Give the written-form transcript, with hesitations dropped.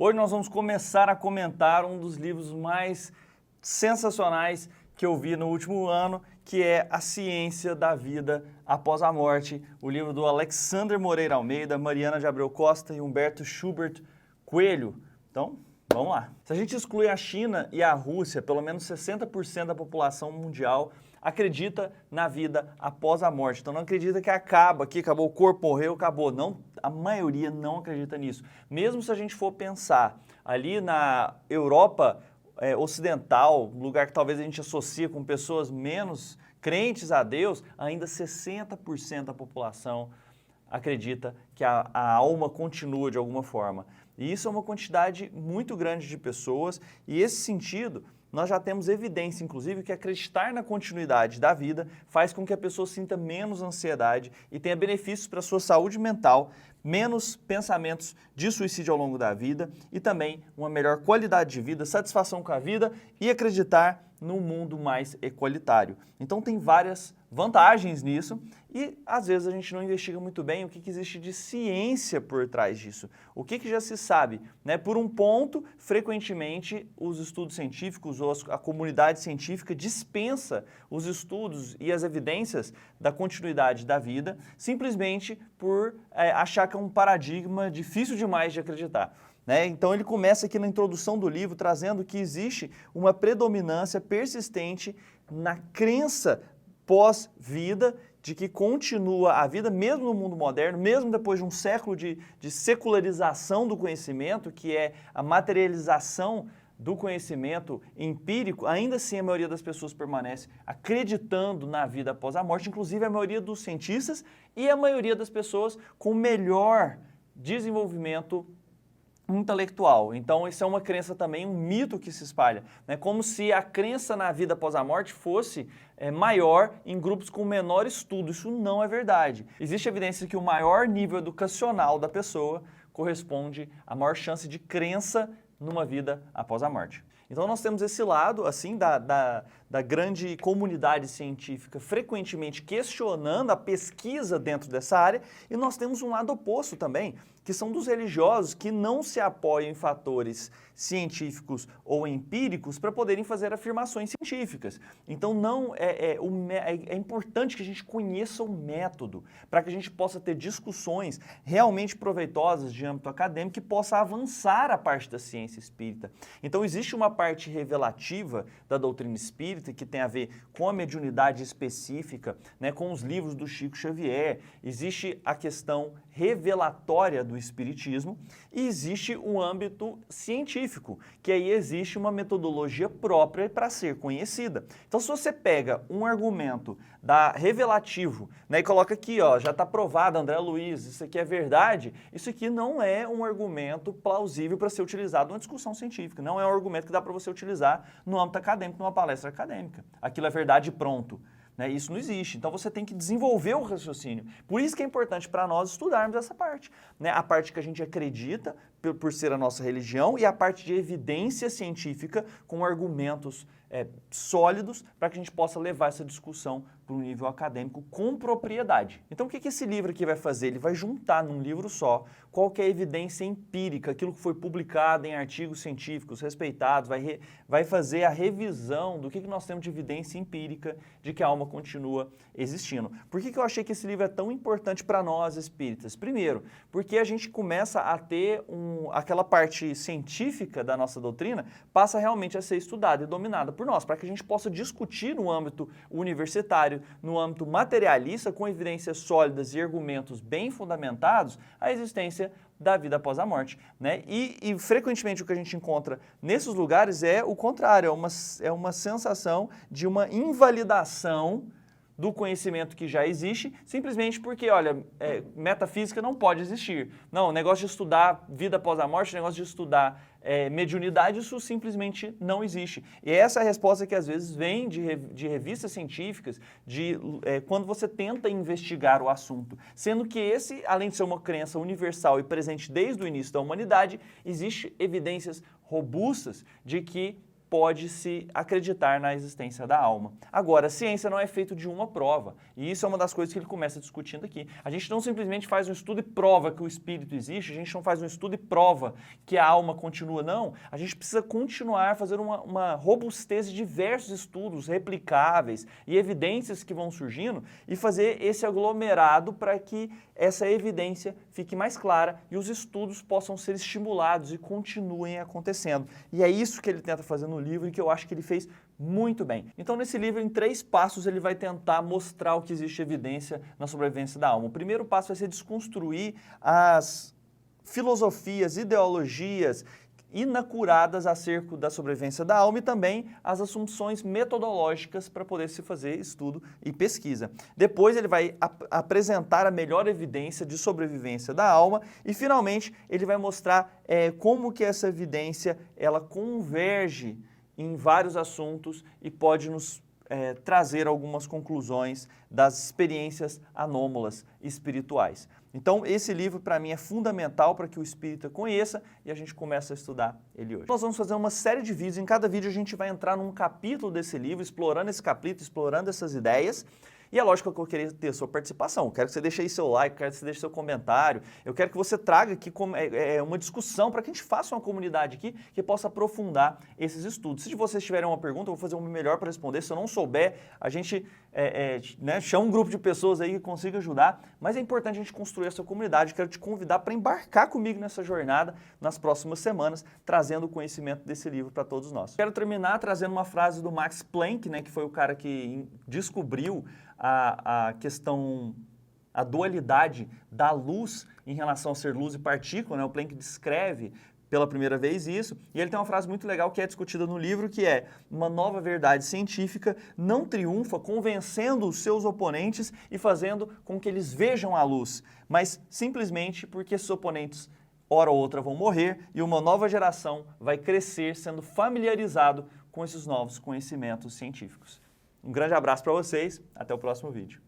Hoje nós vamos começar a comentar um dos livros mais sensacionais que eu vi no último ano, que é A Ciência da Vida Após a Morte, o livro do Alexander Moreira Almeida, Mariana de Abreu Costa e Humberto Schubert Coelho. Então, vamos lá. Se a gente exclui a China e a Rússia, pelo menos 60% da população mundial acredita na vida após a morte. Então não acredita que acaba, que acabou o corpo, morreu, acabou. Não, a maioria não acredita nisso. Mesmo se a gente for pensar ali na Europa ocidental, lugar que talvez a gente associa com pessoas menos crentes a Deus, ainda 60% da população acredita que a alma continua de alguma forma. E isso é uma quantidade muito grande de pessoas, e esse sentido, nós já temos evidência, inclusive, que acreditar na continuidade da vida faz com que a pessoa sinta menos ansiedade e tenha benefícios para a sua saúde mental, menos pensamentos de suicídio ao longo da vida e também uma melhor qualidade de vida, satisfação com a vida e acreditar num mundo mais equalitário. Então tem várias vantagens nisso e às vezes a gente não investiga muito bem o que existe de ciência por trás disso. O que já se sabe, né? Por um ponto, frequentemente os estudos científicos ou a comunidade científica dispensa os estudos e as evidências da continuidade da vida simplesmente por achar que é um paradigma difícil demais de acreditar. Então ele começa aqui na introdução do livro trazendo que existe uma predominância persistente na crença pós-vida de que continua a vida, mesmo no mundo moderno, mesmo depois de um século de secularização do conhecimento, que é a materialização do conhecimento empírico, ainda assim a maioria das pessoas permanece acreditando na vida após a morte, inclusive a maioria dos cientistas e a maioria das pessoas com melhor desenvolvimento intelectual. Então isso é uma crença também, um mito que se espalha, né? Como se a crença na vida após a morte fosse maior em grupos com menor estudo. Isso não é verdade. Existe evidência que o maior nível educacional da pessoa corresponde à maior chance de crença numa vida após a morte. Então nós temos esse lado, assim, da grande comunidade científica frequentemente questionando a pesquisa dentro dessa área, e nós temos um lado oposto também, que são dos religiosos que não se apoiam em fatores científicos ou empíricos para poderem fazer afirmações científicas. Então é importante que a gente conheça o método, para que a gente possa ter discussões realmente proveitosas de âmbito acadêmico que possa avançar a parte da ciência espírita. Então existe uma parte revelativa da doutrina espírita que tem a ver com a mediunidade específica, né, com os livros do Chico Xavier, existe a questão revelatória do espiritismo e existe um âmbito científico, que aí existe uma metodologia própria para ser conhecida. Então se você pega um argumento revelativo, né, e coloca aqui, ó, já está provado, André Luiz, isso aqui é verdade, isso aqui não é um argumento plausível para ser utilizado numa discussão científica, não é um argumento que dá para você utilizar no âmbito acadêmico, numa palestra acadêmica. Aquilo é verdade e pronto. Isso não existe, então você tem que desenvolver o raciocínio. Por isso que é importante para nós estudarmos essa parte, né? A parte que a gente acredita por ser a nossa religião e a parte de evidência científica com argumentos sólidos para que a gente possa levar essa discussão para um nível acadêmico com propriedade. Então o que esse livro aqui vai fazer? Ele vai juntar num livro só qual que é a evidência empírica, aquilo que foi publicado em artigos científicos respeitados, vai fazer a revisão do que nós temos de evidência empírica de que a alma continua existindo. Por que eu achei que esse livro é tão importante para nós espíritas? Primeiro, porque a gente começa a ter aquela parte científica da nossa doutrina passa realmente a ser estudada e dominada por nós, para que a gente possa discutir no âmbito universitário, no âmbito materialista, com evidências sólidas e argumentos bem fundamentados, a existência da vida após a morte, né? E frequentemente o que a gente encontra nesses lugares é o contrário, é uma sensação de uma invalidação do conhecimento que já existe, simplesmente porque, olha, metafísica não pode existir. Não, o negócio de estudar vida após a morte, o negócio de estudar mediunidade, isso simplesmente não existe. E essa é a resposta que às vezes vem de revistas científicas, quando você tenta investigar o assunto. Sendo que esse, além de ser uma crença universal e presente desde o início da humanidade, existe evidências robustas de que pode-se acreditar na existência da alma. Agora, a ciência não é feita de uma prova, e isso é uma das coisas que ele começa discutindo aqui. A gente não simplesmente faz um estudo e prova que o espírito existe, a gente não faz um estudo e prova que a alma continua, não. A gente precisa continuar fazendo uma robustez de diversos estudos replicáveis e evidências que vão surgindo e fazer esse aglomerado para que essa evidência fique mais clara e os estudos possam ser estimulados e continuem acontecendo. E é isso que ele tenta fazer no livro e que eu acho que ele fez muito bem. Então, nesse livro, em 3 passos, ele vai tentar mostrar o que existe evidência na sobrevivência da alma. O primeiro passo vai ser desconstruir as filosofias, ideologias inacuradas acerca da sobrevivência da alma e também as assunções metodológicas para poder se fazer estudo e pesquisa. Depois ele vai apresentar a melhor evidência de sobrevivência da alma e finalmente ele vai mostrar como que essa evidência ela converge em vários assuntos e pode nos trazer algumas conclusões das experiências anômalas espirituais. Então, esse livro, para mim, é fundamental para que o espírita conheça e a gente começa a estudar ele hoje. Nós vamos fazer uma série de vídeos, em cada vídeo a gente vai entrar num capítulo desse livro, explorando esse capítulo, explorando essas ideias. E é lógico que eu queria ter sua participação, eu quero que você deixe aí seu like, quero que você deixe seu comentário, eu quero que você traga aqui uma discussão para que a gente faça uma comunidade aqui que possa aprofundar esses estudos. Se vocês tiverem uma pergunta, eu vou fazer o melhor para responder, se eu não souber, a gente chama um grupo de pessoas aí que consiga ajudar, mas é importante a gente construir essa comunidade, eu quero te convidar para embarcar comigo nessa jornada nas próximas semanas, trazendo o conhecimento desse livro para todos nós. Quero terminar trazendo uma frase do Max Planck, que foi o cara que descobriu a questão, a dualidade da luz em relação a ser luz e partícula, O Planck descreve pela primeira vez isso, e ele tem uma frase muito legal que é discutida no livro, que é: uma nova verdade científica não triunfa convencendo os seus oponentes e fazendo com que eles vejam a luz, mas simplesmente porque seus oponentes, hora ou outra, vão morrer e uma nova geração vai crescer sendo familiarizado com esses novos conhecimentos científicos. Um grande abraço para vocês, até o próximo vídeo.